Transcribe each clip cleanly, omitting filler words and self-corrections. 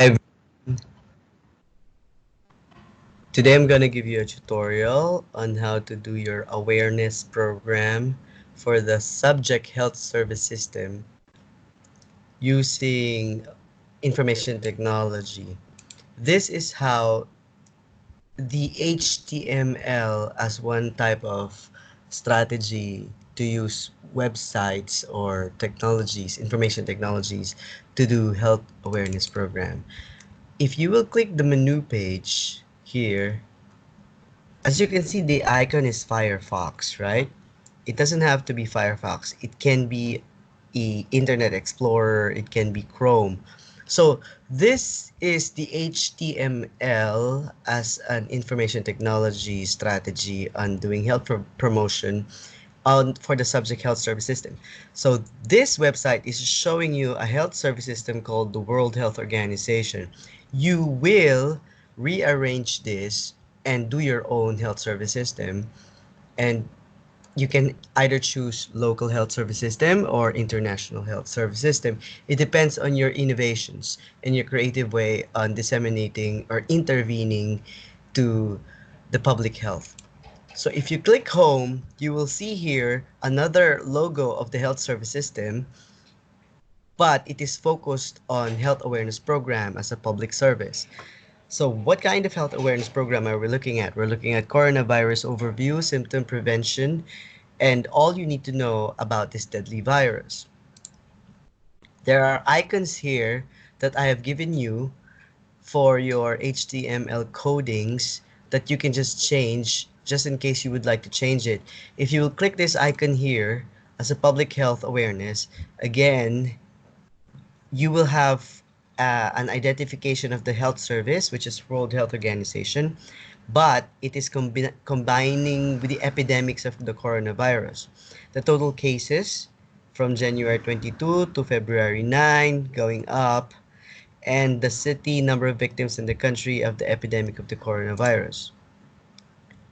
Ev- Today I'm gonna give you a tutorial on how to do your awareness program for the subject health service system using information technology. This is how the HTML as one type of strategy to use websites or technologies, information technologies to do health awareness program. If you will click the menu page here, as you can see, the icon is Firefox, right? It doesn't have to be Firefox. It can be Internet Explorer. It can be Chrome. So this is the HTML as an information technology strategy on doing health promotion on for the subject health service system. So this website is showing you a health service system called the World Health Organization. You will rearrange this and do your own health service system, and you can either choose local health service system or international health service system. It depends on your innovations and your creative way on disseminating or intervening to the public health. So if you click home, you will see here another logo of the health service system, but it is focused on health awareness program as a public service. So what kind of health awareness program are we looking at? We're looking at coronavirus overview, symptom prevention, and all you need to know about this deadly virus. There are icons here that I have given you for your HTML codings that you can just change just in case you would like to change it. If you will click this icon here as a public health awareness, again, you will have an identification of the health service, which is World Health Organization, but it is combining with the epidemics of the coronavirus. The total cases from January 22 to February 9 going up, and the city number of victims in the country of the epidemic of the coronavirus.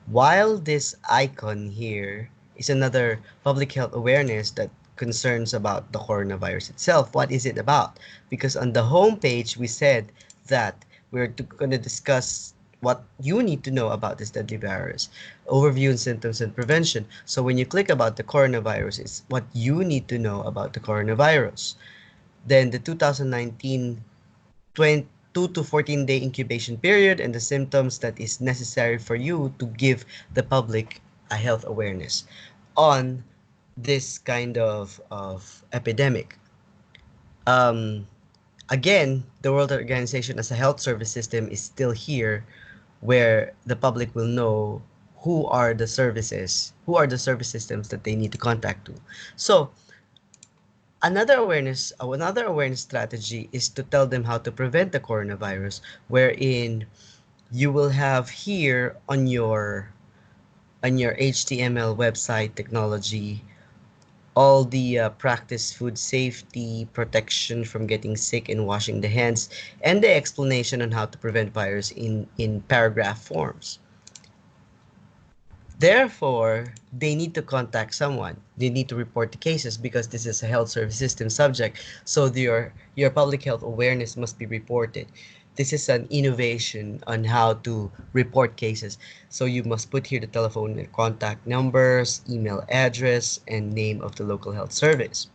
While this icon here is another public health awareness that concerns about the coronavirus itself, what is it about? Because on the home page, we said that we're going to discuss what you need to know about this deadly virus, overview and symptoms and prevention. So when you click about the coronavirus, it's what you need to know about the coronavirus. Then the 2019 2 to 14-day incubation period and the symptoms that is necessary for you to give the public a health awareness on this kind of epidemic. Um, Again, the World Organization as a health service system is still here where the public will know who are the service systems that they need to contact to. So another awareness strategy is to tell them how to prevent the coronavirus, wherein you will have here on your HTML website technology all the practice food safety, protection from getting sick and washing the hands, and the explanation on how to prevent virus in paragraph forms. Therefore, they need to contact someone. They need to report the cases because this is a health service system subject. So your public health awareness must be reported. This is an innovation on how to report cases. So you must put here the telephone and contact numbers, email address, and name of the local health service.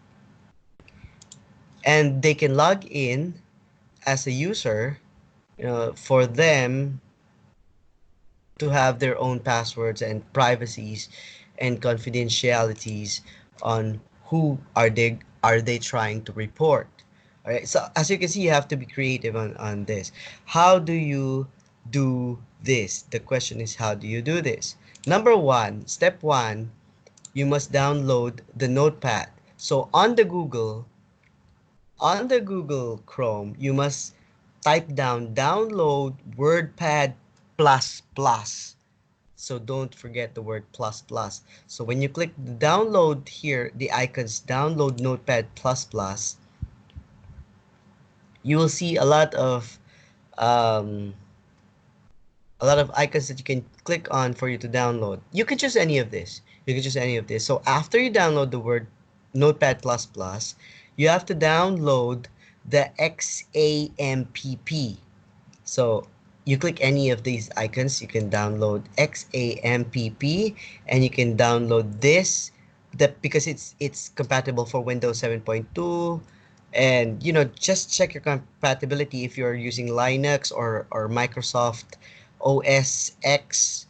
And they can log in as a user, for them to have their own passwords and privacies and confidentialities on who are they trying to report. All right, so as you can see, you have to be creative on this. How do you do this? The question is, how do you do this? Number one, step one, you must download the notepad. So on the Google Chrome, you must type down download WordPad plus plus. So don't forget the word plus plus. So when you click the download here, the icons download Notepad plus plus, you will see um, a lot of icons that you can click on for you to download. You can choose any of this. You can choose any of this. So after you download the word Notepad plus plus, you have to download the XAMPP. So you click any of these icons, you can download XAMPP, and you can download this because it's compatible for Windows 7.2. And just check your compatibility if you're using Linux or Microsoft OS X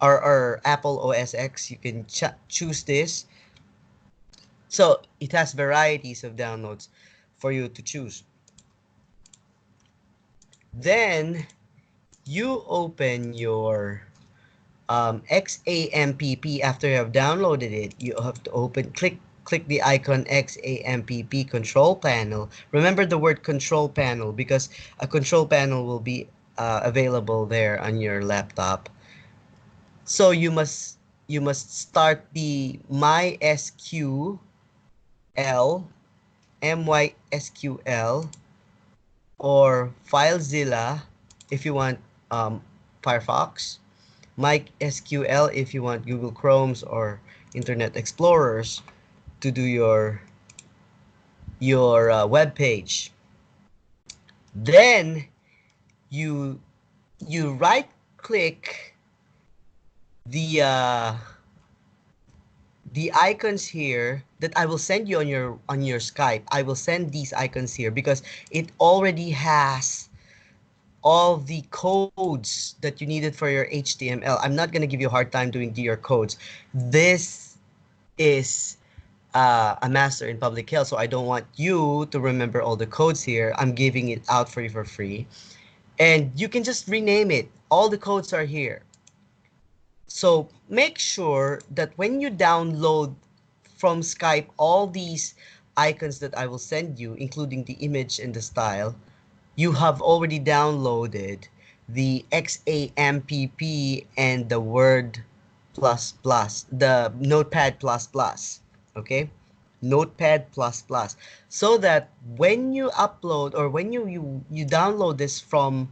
or Apple OS X. You can choose this. So it has varieties of downloads for you to choose. Then you open your XAMPP. After you have downloaded it, you have to click the icon XAMPP control panel. Remember the word control panel because a control panel will be available there on your laptop. So you must start the MySQL, MySQL, or FileZilla if you want Firefox, MySQL if you want Google Chromes or Internet Explorers to do your web page. Then you right click the icons here that I will send you on your Skype. I will send these icons here because it already has all the codes that you needed for your HTML. I'm not going to give you a hard time doing your codes. This is a master in public health, so I don't want you to remember all the codes here. I'm giving it out for you for free. And you can just rename it. All the codes are here. So make sure that when you download from Skype all these icons that I will send you, including the image and the style, you have already downloaded the XAMPP and the Word++, the Notepad++, okay? Notepad++, so that when you upload or when you download this from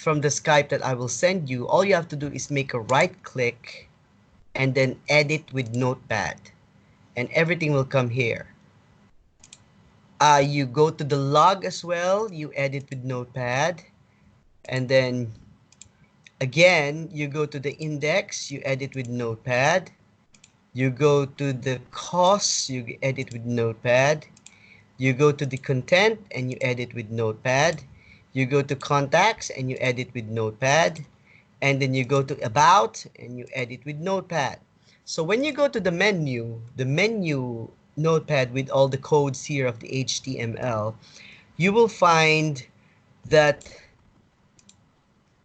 the Skype that I will send you, all you have to do is make a right click and then edit with Notepad, and everything will come here. You go to the log as well, you edit with Notepad, and then again you go to the index, you edit with Notepad, you go to the costs, you edit with Notepad, you go to the content and you edit with Notepad, you go to contacts and you edit with Notepad, and then you go to about and you edit with Notepad. So when you go to the menu Notepad with all the codes here of the HTML, you will find that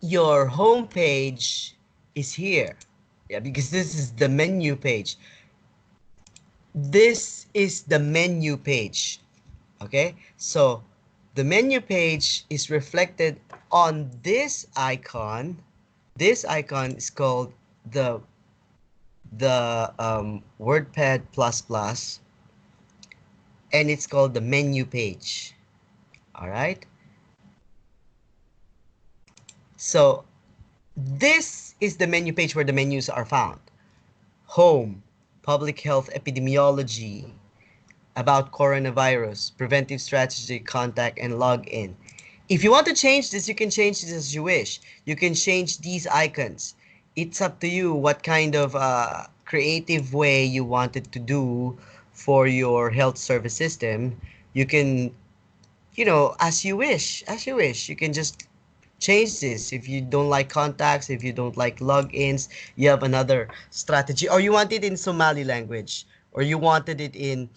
your home page is here. Yeah, because this is the menu page. This is the menu page. Okay, so the menu page is reflected on this icon. This icon is called the WordPad++, and it's called the menu page. All right. So this is the menu page where the menus are found. Home, public health epidemiology, about coronavirus, preventive strategy, contact, and login. If you want to change this, you can change this as you wish. You can change these icons. It's up to you what kind of creative way you wanted to do for your health service system. You can, as you wish, You can just change this. If you don't like contacts, if you don't like logins, you have another strategy. Or you want it in Somali language, or you wanted it in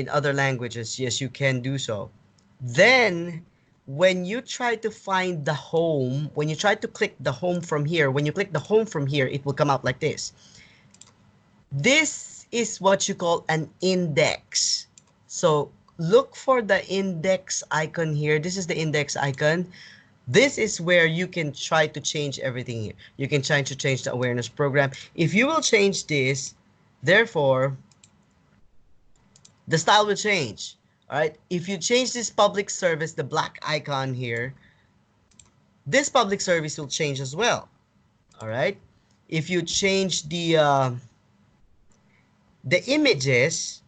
other languages, yes, you can do so. Then when you try to find the home, when you try to click the home from here, when you click the home from here, it will come out like this. This is what you call an index. So look for the index icon here. This is the index icon. This is where you can try to change everything here. You can try to change the awareness program. If you will change this, therefore, the style will change. All right. If you change this public service, the black icon here, this public service will change as well. All right. If you change the images,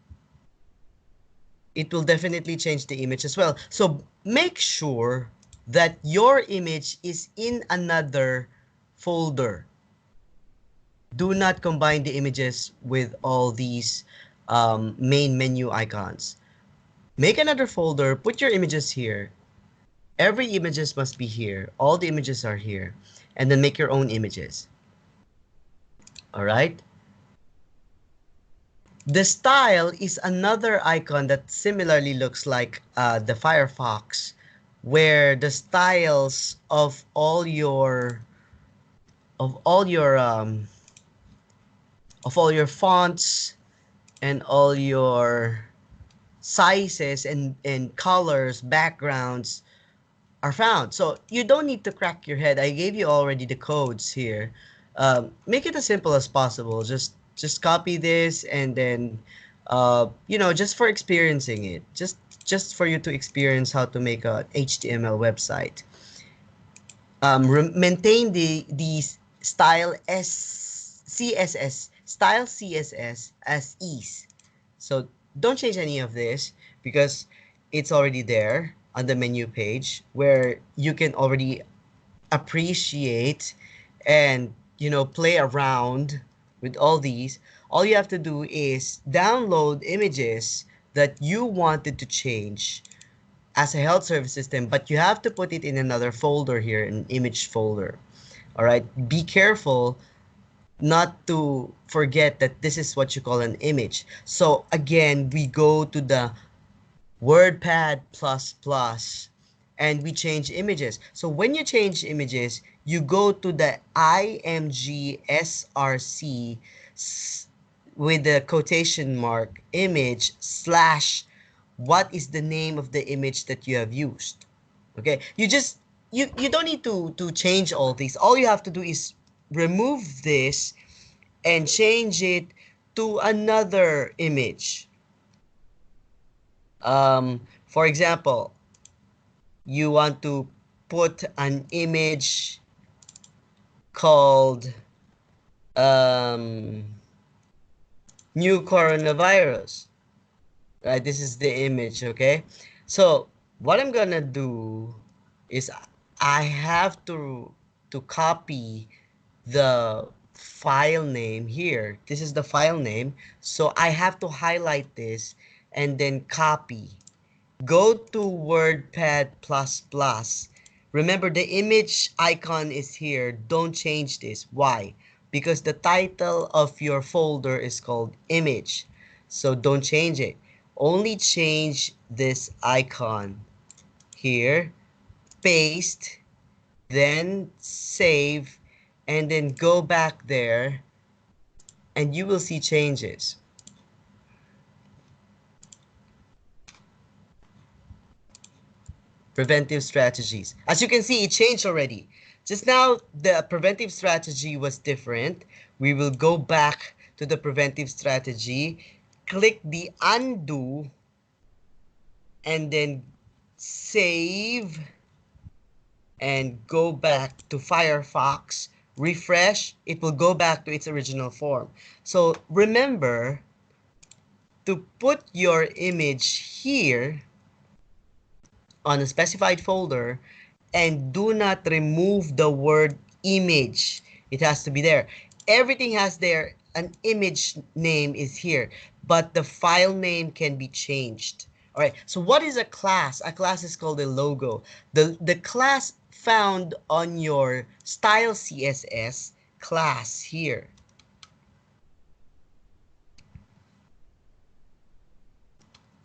it will definitely change the image as well. So make sure that your image is in another folder. Do not combine the images with all these main menu icons. Make another folder, put your images here. Every images must be here. All the images are here. And then make your own images. All right? The style is another icon that similarly looks like the Firefox, where the styles of of all your um, all your fonts and all your sizes and colors, backgrounds are found. So you don't need to crack your head. I gave you already the codes here. Make it as simple as possible. Just copy this and then you know, just for experiencing it. Just for you to experience how to make a HTML website. Maintain the style CSS style CSS as is. So don't change any of this because it's already there on the menu page where you can already appreciate and, you know, play around with all these. All you have to do is download images that you wanted to change as a health service system, but you have to put it in another folder here, an image folder. All right, be careful not to forget that this is what you call an image. So again, we go to the WordPad++ and we change images. So when you change images, you go to the IMG SRC with the quotation mark image slash what is the name of the image that you have used. Okay, you don't need to change all these. All you have to do is remove this and change it to another image. For example, you want to put an image called um, new coronavirus. Right, this is the image, okay? So what I'm gonna do is I have to copy the file name here. This is the file name. So I have to highlight this and then copy. Go to WordPad++. Remember, the image icon is here. Don't change this. Why? Because the title of your folder is called image. So don't change it. Only change this icon here. Paste. Then save. And then go back there. And you will see changes. Preventive strategies. As you can see, it changed already. Just now, the preventive strategy was different. We will go back to the preventive strategy, click the undo, and then save, and go back to Firefox, refresh, it will go back to its original form. So remember to put your image here on a specified folder and do not remove the word image. It has to be there. Everything has there. An image name is here, but the file name can be changed. All right. So what is a class? A class is called a logo. The class found on your style CSS class here.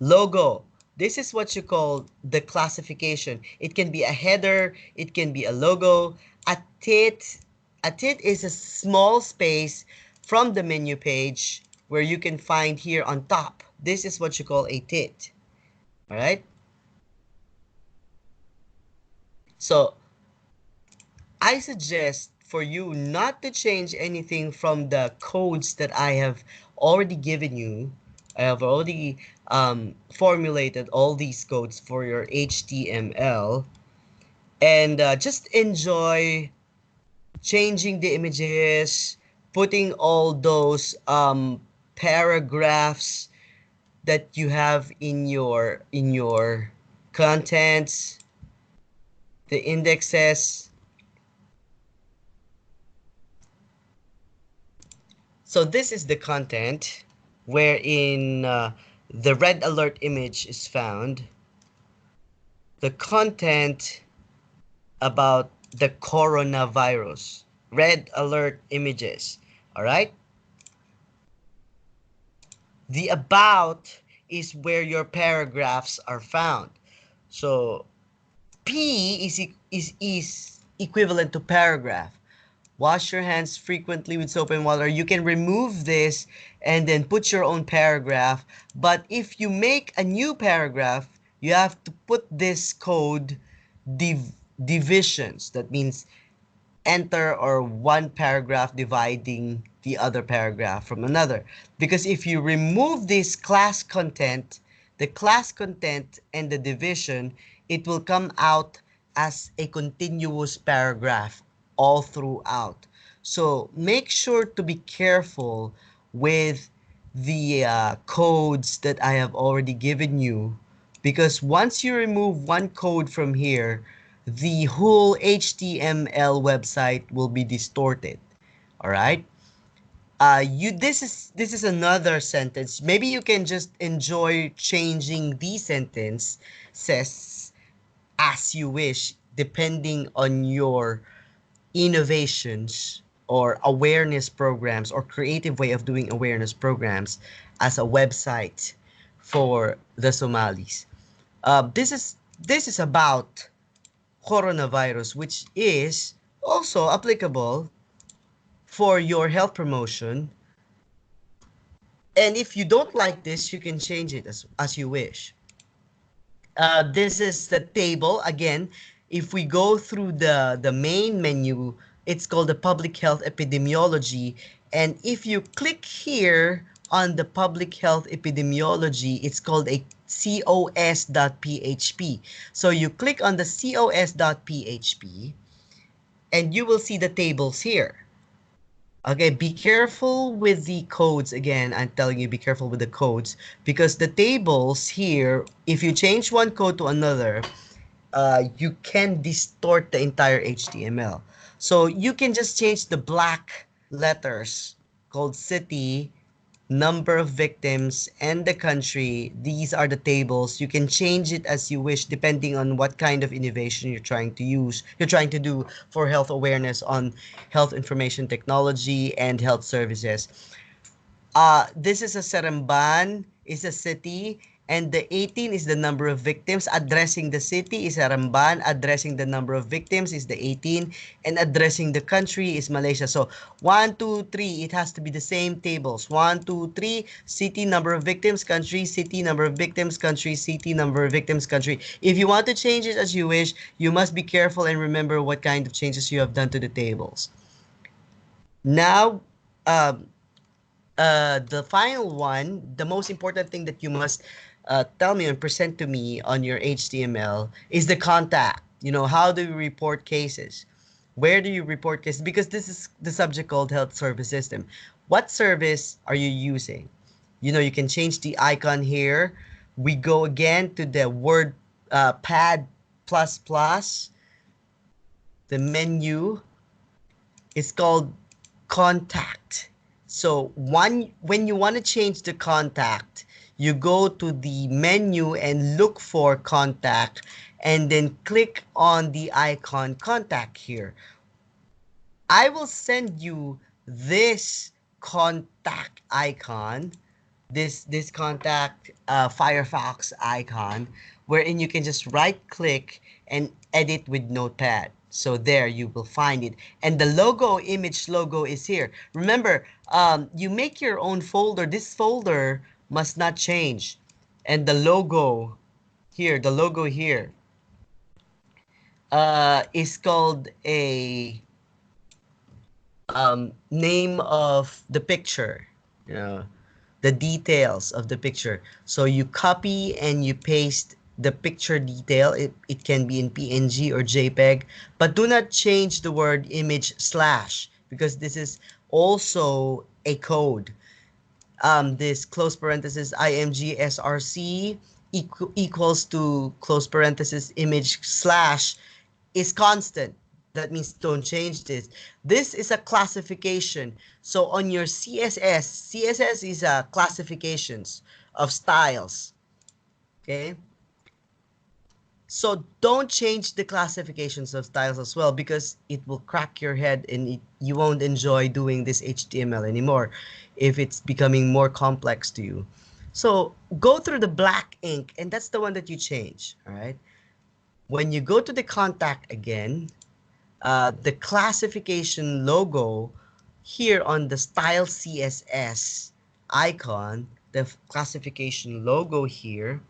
Logo. This is what you call the classification. It can be a header, it can be a logo. A tit is a small space from the menu page where you can find here on top. This is what you call a tit. All right? So I suggest for you not to change anything from the codes that I have already given you. I have already formulated all these codes for your HTML, and just enjoy changing the images, putting all those paragraphs that you have in your contents, the indexes. So this is the content wherein the red alert image is found. The content about the coronavirus, red alert images. All right. The about is where your paragraphs are found. So P is equivalent to paragraph. Wash your hands frequently with soap and water. You can remove this and then put your own paragraph. But if you make a new paragraph, you have to put this code divisions. That means enter or one paragraph dividing the other paragraph from another. Because if you remove this class content, the class content and the division, it will come out as a continuous paragraph all throughout. So make sure to be careful with the codes that I have already given you, because once you remove one code from here, the whole HTML website will be distorted. All right. This is another sentence. Maybe you can just enjoy changing the sentence says as you wish, depending on your innovations or awareness programs or creative way of doing awareness programs as a website for the Somalis. This is about coronavirus, which is also applicable for your health promotion. And if you don't like this, you can change it as you wish. This is the table. Again, if we go through the main menu, it's called the Public Health Epidemiology. And if you click here on the Public Health Epidemiology, it's called a cos.php. So you click on the cos.php and you will see the tables here. Okay, be careful with the codes. Again, I'm telling you, be careful with the codes, because the tables here, if you change one code to another, you can distort the entire HTML. So you can just change the black letters called city, number of victims, and the country. These are the tables. You can change it as you wish depending on what kind of innovation you're trying to use, you're trying to do for health awareness on health information technology and health services. This is a Seremban, is a city, and the 18 is the number of victims. Addressing the city is Seremban, addressing the number of victims is the 18, and addressing the country is Malaysia. So 1, 2, 3, it has to be the same tables. 1, 2, 3, city, number of victims, country, city, number of victims, country, city, number of victims, country. If you want to change it as you wish, you must be careful and remember what kind of changes you have done to the tables. Now, the final one, the most important thing that you must tell me and present to me on your HTML is the contact. How do you report cases? Where do you report cases? Because this is the subject called health service system. What service are you using? You can change the icon here. We go again to the word pad plus plus. The menu is called contact. So when you want to change the contact, you go to the menu and look for contact and then click on the icon contact here. I will send you this contact icon, this contact Firefox icon, wherein you can just right click and edit with Notepad. So there you will find it. And the logo, image logo is here. Remember, you make your own folder. This folder must not change. And the logo here, is called a name of the picture, the details of the picture. So you copy and you paste the picture detail. It can be in PNG or JPEG, but do not change the word image slash, because this is also a code. this close parenthesis img src equals to close parenthesis image slash is constant. That means don't change this. This is a classification. So on your CSS is a classifications of styles. Okay. So don't change the classifications of styles as well, because it will crack your head and you won't enjoy doing this HTML anymore if it's becoming more complex to you. So go through the black ink, and that's the one that you change. All right. When you go to the contact again, the classification logo here on the style CSS icon, the classification logo here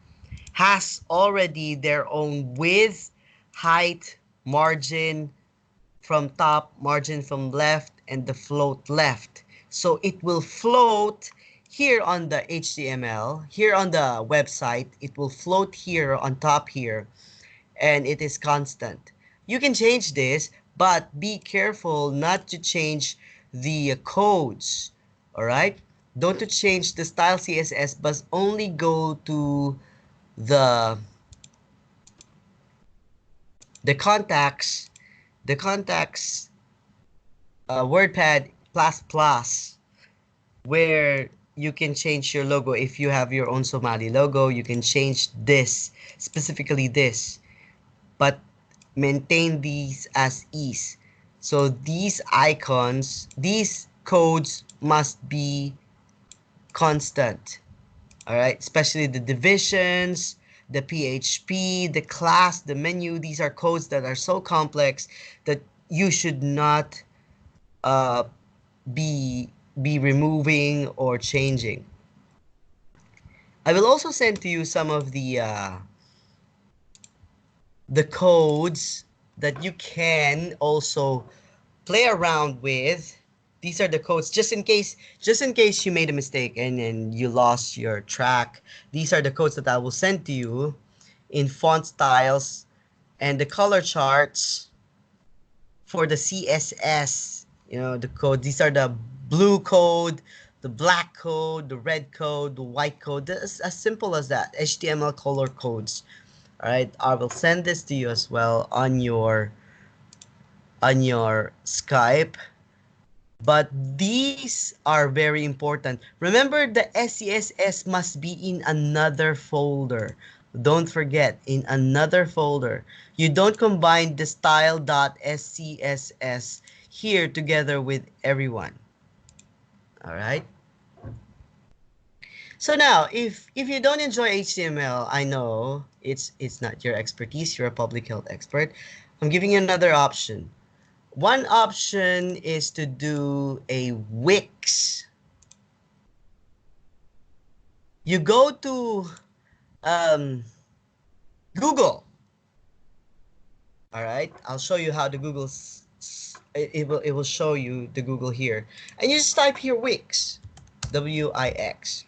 has already their own width, height, margin from top, margin from left, and the float left. So it will float here on the HTML, here on the website, it will float here on top here, and it is constant. You can change this, but be careful not to change the codes. All right? Don't to change the style CSS, but only go to the contacts, WordPad plus, where you can change your logo. If you have your own Somali logo, you can change this, specifically this, but maintain these as is. So these icons, these codes must be constant. All right, especially the divisions, the PHP, the class, the menu. These are codes that are so complex that you should not uh, be removing or changing. I will also send to you some of the codes that you can also play around with. These are the codes, just in case you made a mistake and you lost your track. These are the codes that I will send to you in font styles and the color charts for the CSS. You know, the code. These are the blue code, the black code, the red code, the white code. That's as simple as that. HTML color codes. All right, I will send this to you as well on your Skype. But these are very important. Remember, the SCSS must be in another folder. Don't forget, in another folder. You don't combine the style.scss here together with everyone. All right? So now, if you don't enjoy HTML, I know it's not your expertise. You're a public health expert. I'm giving you another option. One option is to do a Wix. You go to Google. All right, I'll show you how the Google's it will show you the Google here, and you just type here Wix, Wix.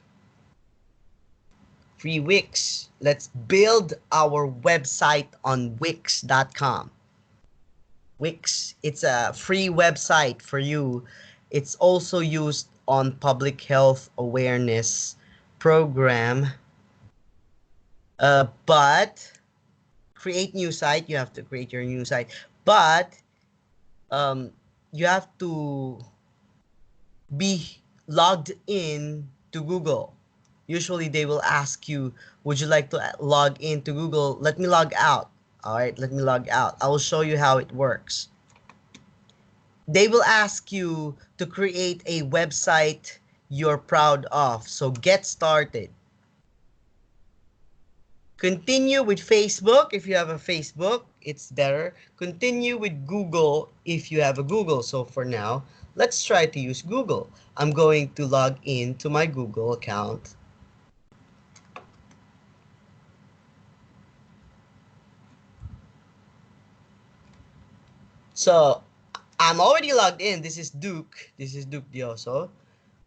Free Wix. Let's build our website on Wix.com. Wix, it's a free website for you. It's also used on public health awareness program. But create new site, you have to create your new site. But you have to be logged in to Google. Usually they will ask you, would you like to log in to Google? Let me log out. All right, let me log out. I will show you how it works. They will ask you to create a website you're proud of. So get started. Continue with Facebook. If you have a Facebook, it's better. Continue with Google if you have a Google. So for now, let's try to use Google. I'm going to log in to my Google account. So I'm already logged in. This is Duke. This is Duke Dioso.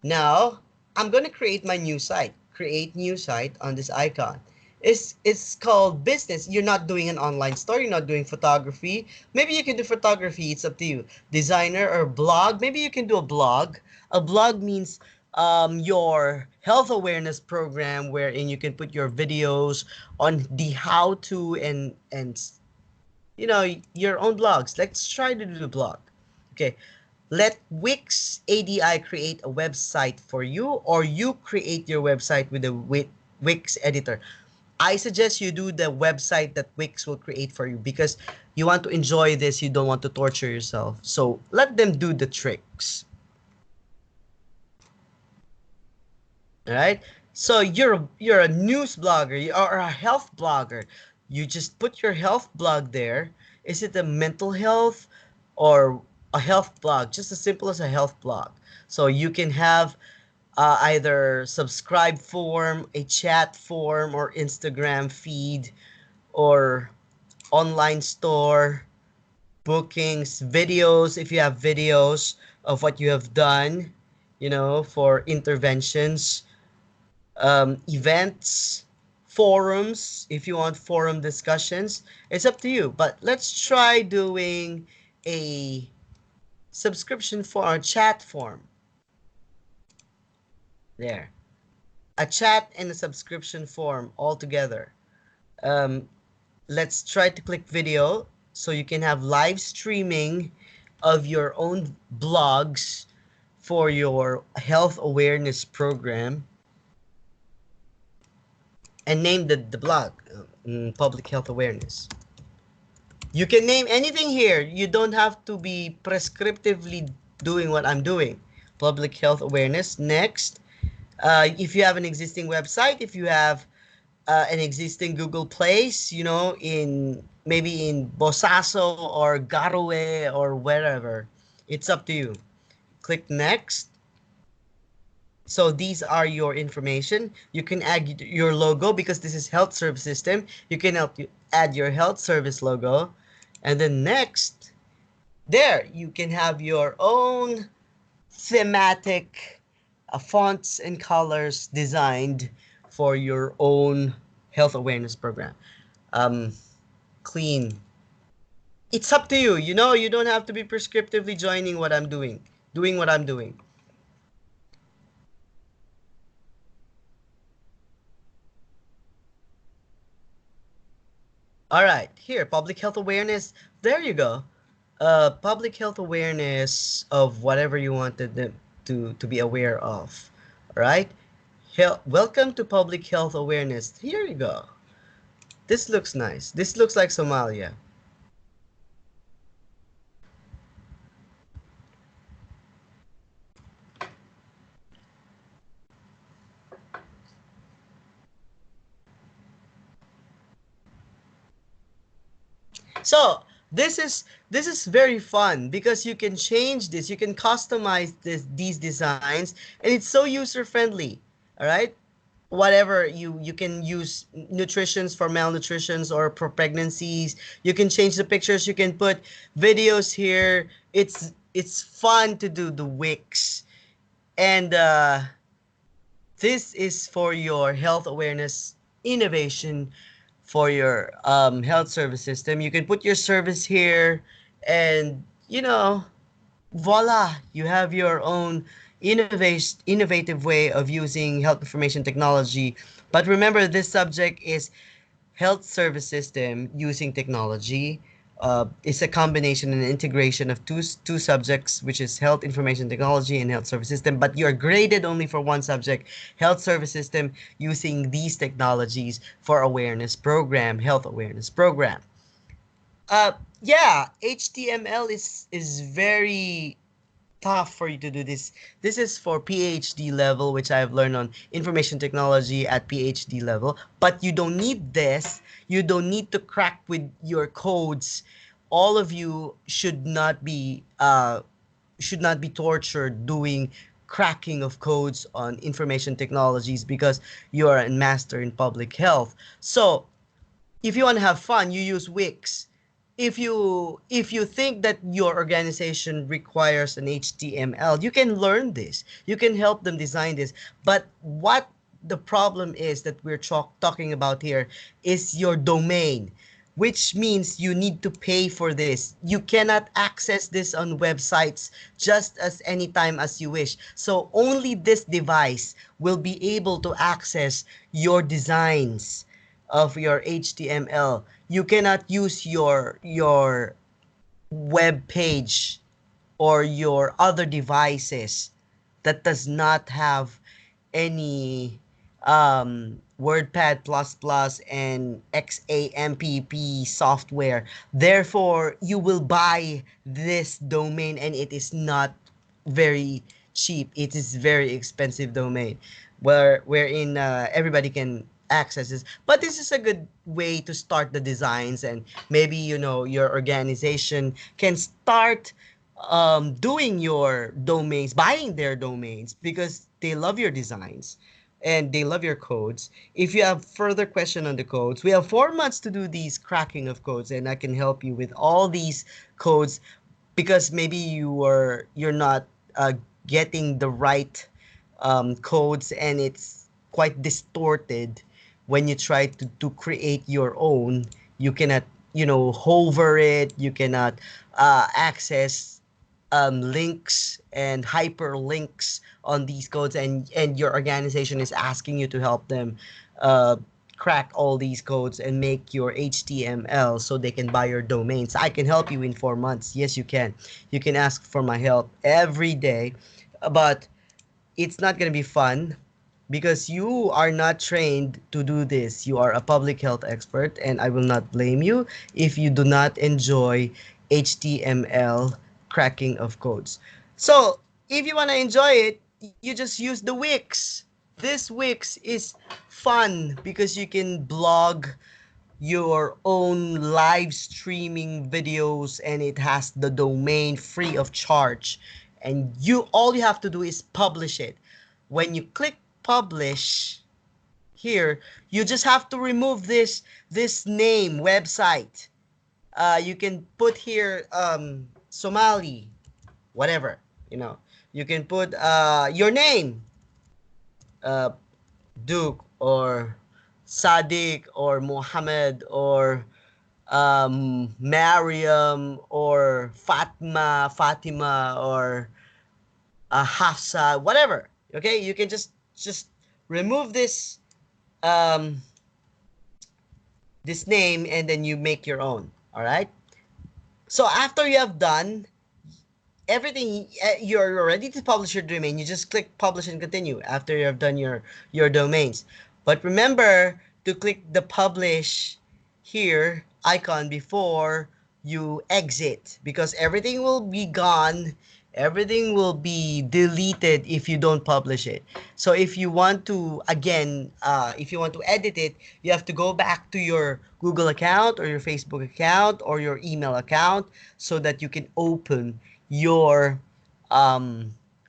Now I'm going to create my new site. Create new site on this icon. It's called business. You're not doing an online store. You're not doing photography. Maybe you can do photography. It's up to you. Designer or blog. Maybe you can do a blog. A blog means your health awareness program, wherein you can put your videos on the how to and you know, your own blogs. Let's try to do the blog. Okay, let Wix ADI create a website for you, or you create your website with the Wix editor. I suggest you do the website that Wix will create for you, because you want to enjoy this, you don't want to torture yourself. So let them do the tricks. All right. So you're a news blogger, or a health blogger. You just put your health blog there. Is it a mental health or a health blog? Just as simple as a health blog. So you can have either subscribe form, a chat form, or Instagram feed, or online store, bookings, videos, if you have videos of what you have done, you know, for interventions, events, forums, if you want forum discussions. It's up to you. But let's try doing a subscription for a chat form. There. A chat and a subscription form all together. Let's try to click video, so you can have live streaming of your own blogs for your health awareness program, and name the blog public health awareness. You can name anything here. You don't have to be prescriptively doing what I'm doing. Public health awareness. Next, if you have an existing website, if you have an existing Google Place, you know, in maybe in Bosaso or Garowe or wherever, it's up to you. Click next. So these are your information. You can add your logo, because this is health service system. You can add your health service logo. And then next, there, you can have your own thematic fonts and colors designed for your own health awareness program. Clean. It's up to you. You know, you don't have to be prescriptively joining what I'm doing what I'm doing. All right, here, public health awareness. There you go. Public health awareness of whatever you wanted them to be aware of. All right. Welcome to public health awareness. Here you go. This looks nice. This looks like Somalia. So this is very fun, because you can change this, you can customize these designs, and it's so user friendly. All right, whatever you can use nutritions for malnutritions or for pregnancies. You can change the pictures. You can put videos here. It's fun to do the Wix, and this is for your health awareness innovation for your health service system. You can put your service here, and you know, voila, you have your own innovative way of using health information technology. But remember, this subject is health service system using technology. It's a combination and integration of two subjects, which is health information technology and health service system. But you're graded only for one subject, health service system, using these technologies for awareness program, health awareness program. Uh, yeah, HTML is very tough for you to do this. This is for PhD level, which I've learned on information technology at PhD level. But you don't need this. You don't need to crack with your codes. All of you should not be tortured doing cracking of codes on information technologies, because you are a master in public health. So if you want to have fun, you use Wix. If you think that your organization requires an HTML, you can learn this. You can help them design this. But what the problem is that we're talking about here is your domain. which means you need to pay for this. You cannot access this on websites just as anytime as you wish. So only this device will be able to access your designs of your HTML. You cannot use your web page or your other devices that does not have any WordPad++ and XAMPP software. Therefore, you will buy this domain and it is not very cheap. It is very expensive domain wherein everybody can access this. But this is a good way to start the designs, and maybe your organization can start doing your domains, buying their domains because they love your designs and they love your codes. If you have further question on the codes, we have 4 months to do these cracking of codes, and I can help you with all these codes because maybe you're not getting the right codes, and it's quite distorted when you try to create your own. You cannot hover it, you cannot access links and hyperlinks on these codes, and your organization is asking you to help them uh, crack all these codes and make your HTML so they can buy your domains. I can help you in 4 months. Yes, you can. You can ask for my help every day, but it's not going to be fun because you are not trained to do this. You are a public health expert, and I will not blame you if you do not enjoy HTML cracking of codes. So, if you want to enjoy it, you just use the Wix. This Wix is fun because you can blog your own live streaming videos, and it has the domain free of charge, and all you have to do is publish it. When you click publish here, you just have to remove this name website. You can put here Somali, whatever. You can put your name, uh, Duke or Sadiq or Muhammad or Mariam or Fatima or Hafsa, whatever. Okay, you can just remove um, this name, and then you make your own. All right. So after you have done everything, you're ready to publish your domain. You just click publish and continue after you have done your domains. But remember to click the publish here icon before you exit, because everything will be gone, everything will be deleted if you don't publish it. So if you want to, again, if you want to edit it, you have to go back to your Google account or your Facebook account or your email account so that you can open your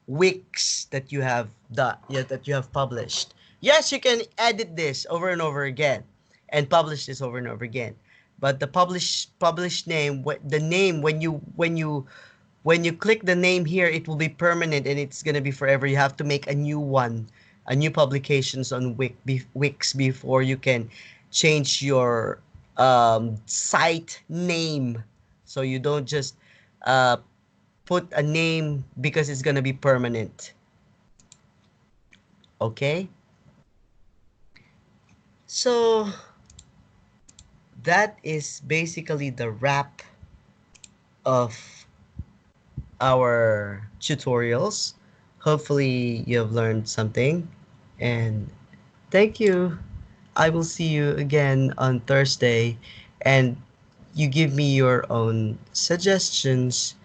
Wix that you have that you have published. Yes, you can edit this over and over again and publish this over and over again. But the published name, the name, when you click the name here, it will be permanent and it's gonna be forever. You have to make a new one, a new publications on Wix before you can change your site name. So you don't just uh, put a name because it's gonna be permanent. Okay? So that is basically the wrap of our tutorials. Hopefully you have learned something, and thank you. I will see you again on Thursday, and you give me your own suggestions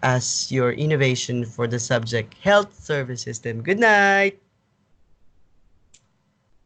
as your innovation for the subject health service system. Good night.